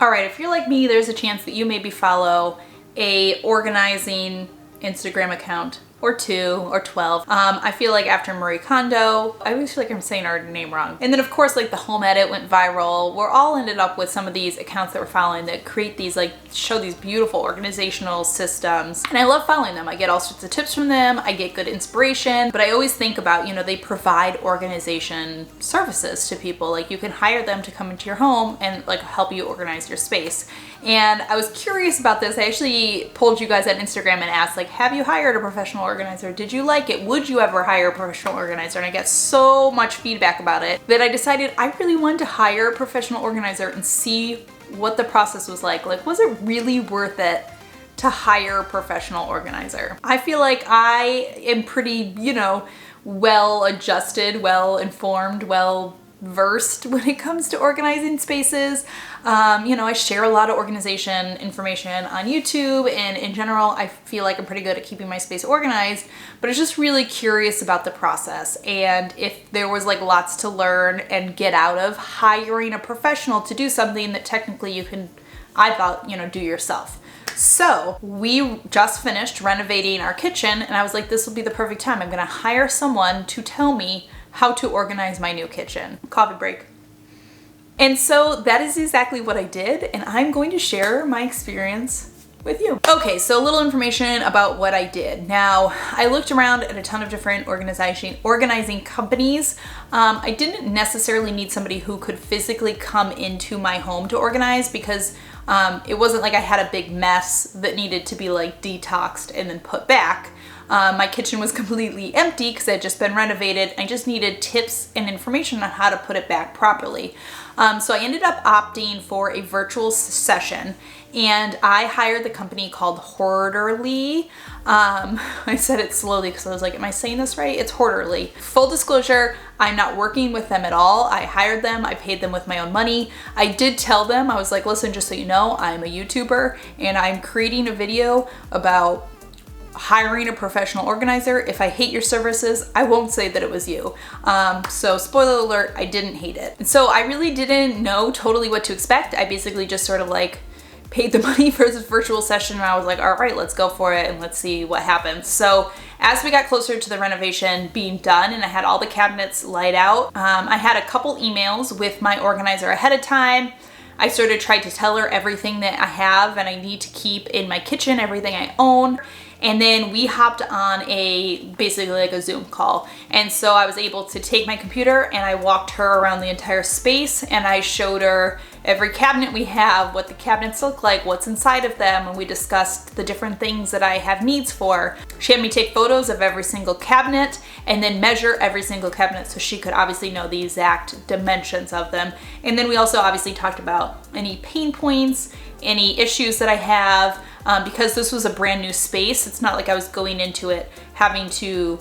All right, if you're like me, there's a chance that you maybe follow a organizing Instagram account or 2 or 12. I feel like after Marie Kondo, I always feel like I'm saying her name wrong. And then of course, like the home edit went viral. We're all ended up with some of these accounts that we're following that create these, like, show these beautiful organizational systems. And I love following them. I get all sorts of tips from them. I get good inspiration, but I always think about, you know, they provide organization services to people. Like you can hire them to come into your home and like help you organize your space. And I was curious about this. I actually pulled you guys on Instagram and asked, like, have you hired a professional organizer? Did you like it? Would you ever hire a professional organizer? And I got so much feedback about it that I decided I really wanted to hire a professional organizer and see what the process was like. Like, was it really worth it to hire a professional organizer? I feel like I am pretty, you know, well adjusted, well informed, well versed when it comes to organizing spaces. You know, I share a lot of organization information on YouTube, and in general, I feel like I'm pretty good at keeping my space organized, but I was just really curious about the process and if there was like lots to learn and get out of hiring a professional to do something that technically you can, I thought, you know, do yourself. So we just finished renovating our kitchen and I was like, this will be the perfect time. I'm gonna hire someone to tell me how to organize my new kitchen. Coffee break. And so that is exactly what I did, and I'm going to share my experience with you. Okay, so a little information about what I did. Now, I looked around at a ton of different organizing companies. I didn't necessarily need somebody who could physically come into my home to organize because it wasn't like I had a big mess that needed to be like detoxed and then put back. My kitchen was completely empty because it had just been renovated. I just needed tips and information on how to put it back properly. So I ended up opting for a virtual session and I hired the company called Horderly. I said it slowly because I was like, am I saying this right? It's Horderly. Full disclosure, I'm not working with them at all. I hired them, I paid them with my own money. I did tell them, I was like, listen, just so you know, I'm a YouTuber and I'm creating a video about hiring a professional organizer. If I hate your services, I won't say that it was you. So spoiler alert, I didn't hate it. And so I really didn't know totally what to expect. I basically just sort of like paid the money for this virtual session and I was like, all right, let's go for it and let's see what happens. So as we got closer to the renovation being done and I had all the cabinets laid out, I had a couple emails with my organizer ahead of time. I sort of tried to tell her everything that I have and I need to keep in my kitchen, everything I own. And then we hopped on basically like a Zoom call. And so I was able to take my computer and I walked her around the entire space and I showed her every cabinet we have, what the cabinets look like, what's inside of them, and we discussed the different things that I have needs for. She had me take photos of every single cabinet and then measure every single cabinet so she could obviously know the exact dimensions of them. And then we also obviously talked about any pain points, any issues that I have, because this was a brand new space. It's not like I was going into it having to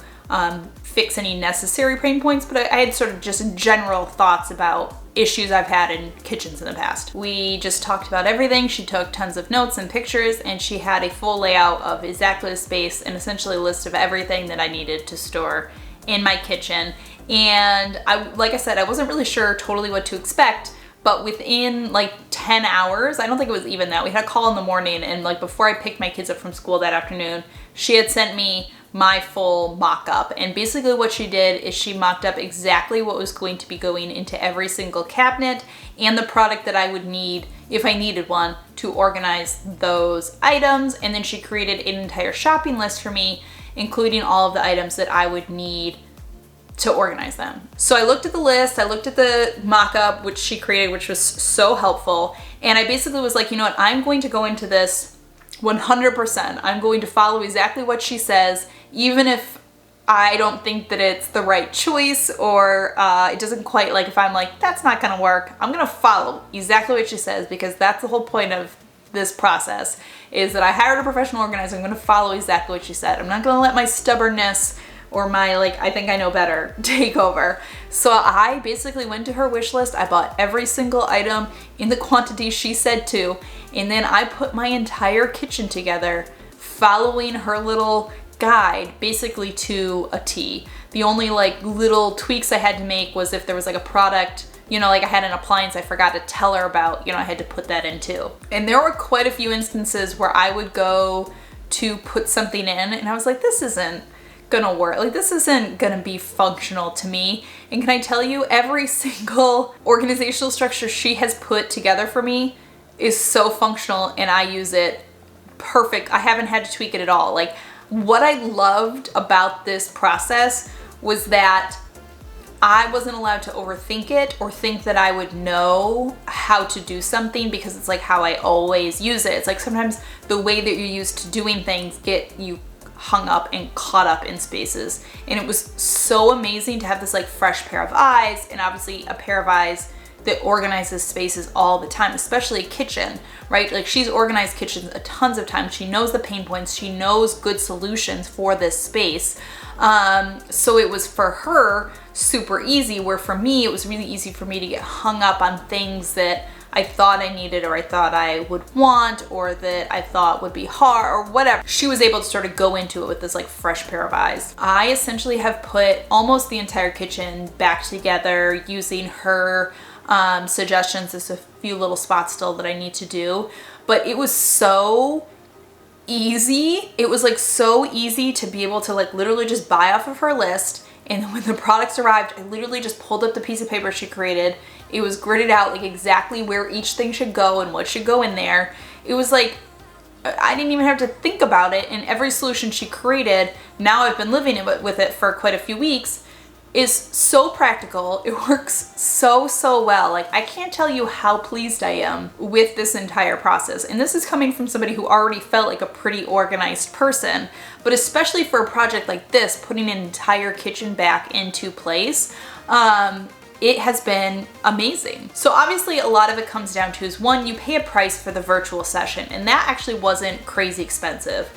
fix any necessary pain points, but I had sort of just general thoughts about issues I've had in kitchens in the past. We just talked about everything. She took tons of notes and pictures and she had a full layout of exactly the space and essentially a list of everything that I needed to store in my kitchen. And like I said, I wasn't really sure totally what to expect, but within like 10 hours, I don't think it was even that, we had a call in the morning and like before I picked my kids up from school that afternoon, she had sent me my full mock-up. And basically what she did is she mocked up exactly what was going to be going into every single cabinet and the product that I would need if I needed one to organize those items. And then she created an entire shopping list for me, including all of the items that I would need to organize them. So I looked at the list, I looked at the mock-up which she created, which was so helpful. And I basically was like, you know what, I'm going to go into this 100%. I'm going to follow exactly what she says, even if I don't think that it's the right choice or it doesn't quite, like if I'm like, that's not gonna work, I'm gonna follow exactly what she says because that's the whole point of this process, is that I hired a professional organizer. I'm gonna follow exactly what she said. I'm not gonna let my stubbornness or my like, I think I know better, take over. So I basically went to her wish list. I bought every single item in the quantity she said to, and then I put my entire kitchen together following her little guide basically to a T. The only like little tweaks I had to make was if there was like a product you know, like I had an appliance I forgot to tell her about, you know, I had to put that in too. And there were quite a few instances where I would go to put something in and I was like, this isn't gonna work. Like, this isn't gonna be functional to me. And can I tell you, every single organizational structure she has put together for me is so functional and I use it perfect. I haven't had to tweak it at all. Like, what I loved about this process was that I wasn't allowed to overthink it or think that I would know how to do something because it's like how I always use it. It's like sometimes the way that you're used to doing things get you hung up and caught up in spaces. And it was so amazing to have this like fresh pair of eyes, and obviously a pair of eyes that organizes spaces all the time, especially a kitchen, right? Like, she's organized kitchens a tons of times. She knows the pain points. She knows good solutions for this space. So it was for her super easy, where for me, it was really easy for me to get hung up on things that I thought I needed or I thought I would want or that I thought would be hard or whatever. She was able to sort of go into it with this like fresh pair of eyes. I essentially have put almost the entire kitchen back together using her suggestions. There's a few little spots still that I need to do, but it was so easy. It was like so easy to be able to like literally just buy off of her list. And when the products arrived, I literally just pulled up the piece of paper she created. It was gridded out like exactly where each thing should go and what should go in there. It was like, I didn't even have to think about it. And every solution she created, now I've been living with it for quite a few weeks, is so practical. It works so well. Like, I can't tell you how pleased I am with this entire process. And this is coming from somebody who already felt like a pretty organized person, but especially for a project like this, putting an entire kitchen back into place, it has been amazing. So obviously a lot of it comes down to is, one, you pay a price for the virtual session, and that actually wasn't crazy expensive.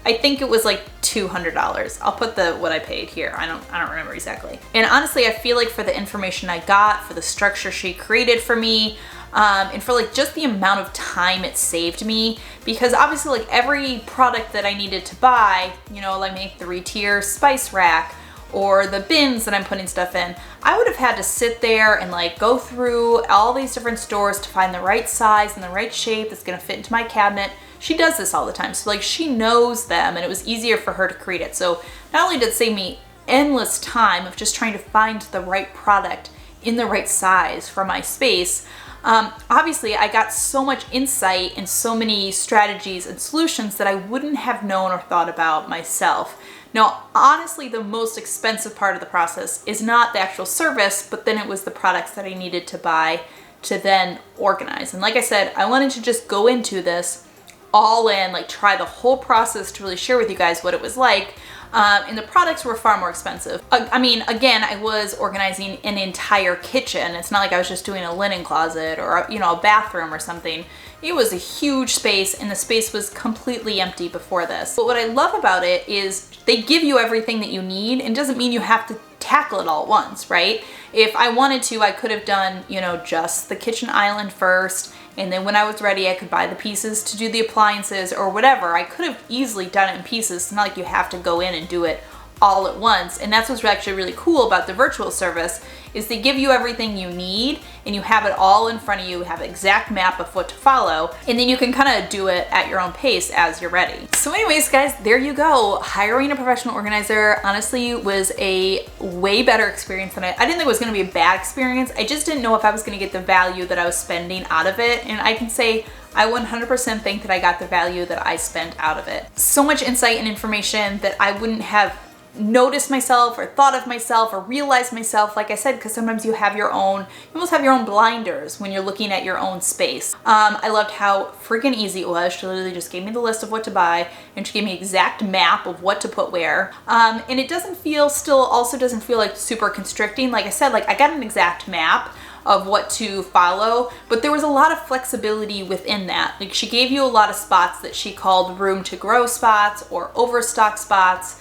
I think it was like $200. I'll put what I paid here. I don't remember exactly. And honestly, I feel like for the information I got, for the structure she created for me, and for like just the amount of time it saved me, because obviously like every product that I needed to buy, you know, like make the 3-tier spice rack or the bins that I'm putting stuff in, I would have had to sit there and like go through all these different stores to find the right size and the right shape that's gonna fit into my cabinet. She does this all the time. So like, she knows them, and it was easier for her to create it. So not only did it save me endless time of just trying to find the right product in the right size for my space, obviously I got so much insight and so many strategies and solutions that I wouldn't have known or thought about myself. Now, honestly, the most expensive part of the process is not the actual service, but then it was the products that I needed to buy to then organize. And like I said, I wanted to just go into this all in, like try the whole process to really share with you guys what it was like. And the products were far more expensive. I mean, again, I was organizing an entire kitchen. It's not like I was just doing a linen closet or, you know, a bathroom or something. It was a huge space, and the space was completely empty before this. But what I love about it is they give you everything that you need, and it doesn't mean you have to tackle it all at once, right? If I wanted to, I could have done, you know, just the kitchen island first, and then when I was ready, I could buy the pieces to do the appliances or whatever. I could have easily done it in pieces. It's not like you have to go in and do it all at once. And that's what's actually really cool about the virtual service, is they give you everything you need and you have it all in front of you, have an exact map of what to follow, and then you can kind of do it at your own pace as you're ready. So anyways, guys, there you go. Hiring a professional organizer honestly was a way better experience than I didn't think it was going to be a bad experience. I just didn't know if I was going to get the value that I was spending out of it. And I can say I 100% think that I got the value that I spent out of it. So much insight and information that I wouldn't have noticed myself or thought of myself or realized myself, like I said, because sometimes you almost have your own blinders when you're looking at your own space. I loved how freaking easy it was. She literally just gave me the list of what to buy, and she gave me an exact map of what to put where. And it also doesn't feel like super constricting. Like I said, like I got an exact map of what to follow, but there was a lot of flexibility within that. Like, she gave you a lot of spots that she called room to grow spots or overstock spots,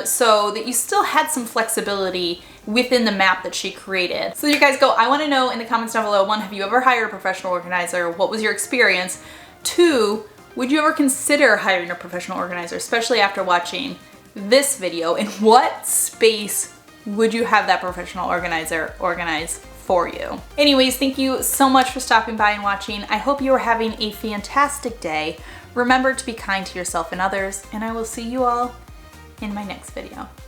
so that you still had some flexibility within the map that she created. So you guys go, I want to know in the comments down below, 1, have you ever hired a professional organizer? What was your experience? 2, would you ever consider hiring a professional organizer, especially after watching this video? In what space would you have that professional organizer organize for you. Anyways, thank you so much for stopping by and watching. I hope you are having a fantastic day. Remember to be kind to yourself and others, and I will see you all in my next video.